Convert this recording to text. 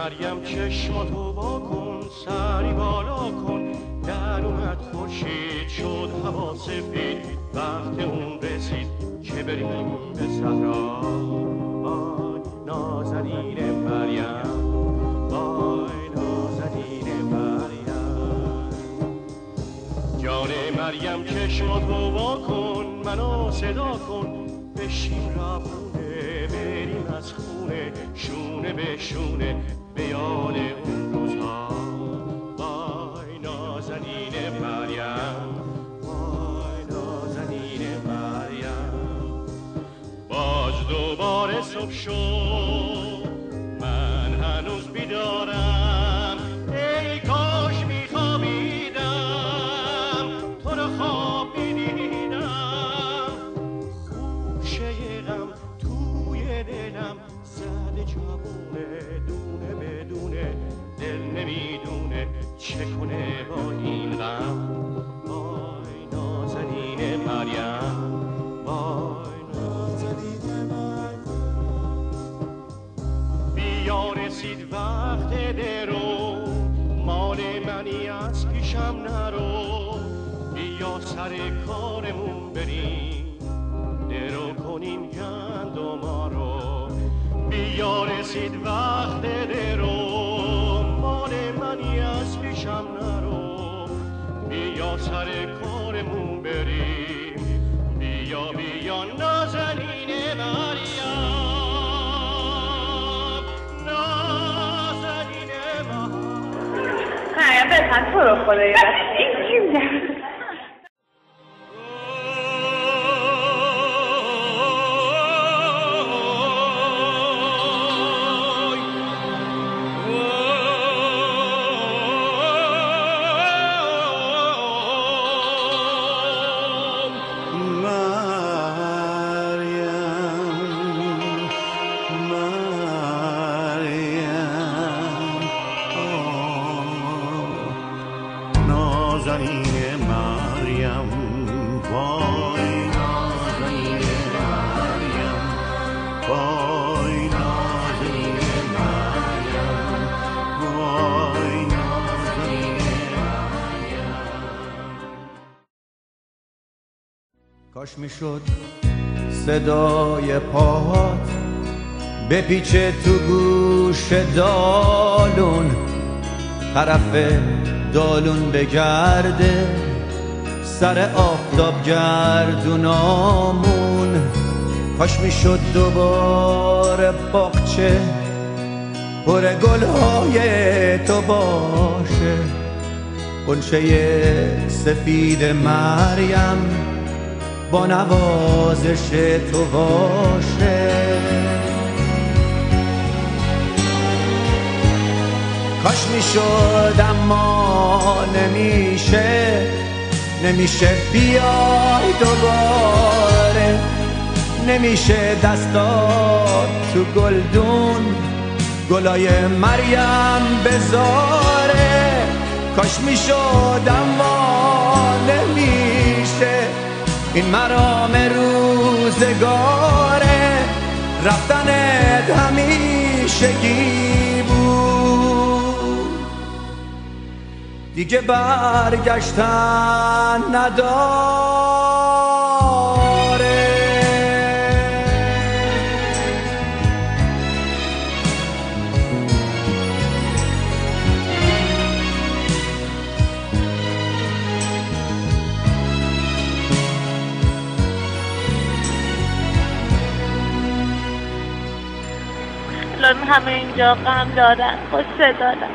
مریم چشماتو وا کن، سری بالا کن، در اومد خورشید شد هوا سفید، وقت اون رسید که بریم به صحرا. وای نازنین مریم، وای نازنین مریم. جان مریم چشماتو وا کن، منو صدا کن، بشیم ربونه بریم از خونه، شونه به شونه به یاد اون روزها. وای نازنین مریم، وای نازنین مریم. باز دوباره صبح شد، من هنوز بیدارم، ای کاش میخوابیدم، تو رو خواب میدیدم. خوشه غم توی دلم زده جوونه، دونه بدونه، دل نمیدونه چه کنه با این غم. وای نازنین مریم، وای نازنین مریم. بیا رسید وقت درو، مال منی از پیشم نرو، بیا سر کارمون بریم، درو کنیم گندما رو. بیا رسید وقت درو، مال منی از پیشم نرو، بیا سر کارمون بریم، بیا بیا نازنین مریم، نازنین مریم. مریم بزن تو رو خدا یه کاش میشد صدای پاهات بپیچه تو گوش دالون، طرف دالون بگرده سر آفتاب گردونامون. کاش میشد دوباره باغچه پر گلهای تو باشه، غنچه سفید مریم با نوازش تو باشه. کاش میشد اما نمیشه بیای دوباره، نمیشه دستات تو گلدون گلای مریم بذاره. کاش میشد اما نمیشه، این مرام روزگاره، رفتنت همیشگی بود، دیگه برگشتن نداره. همه اینجا غم دارن، غصه دارن،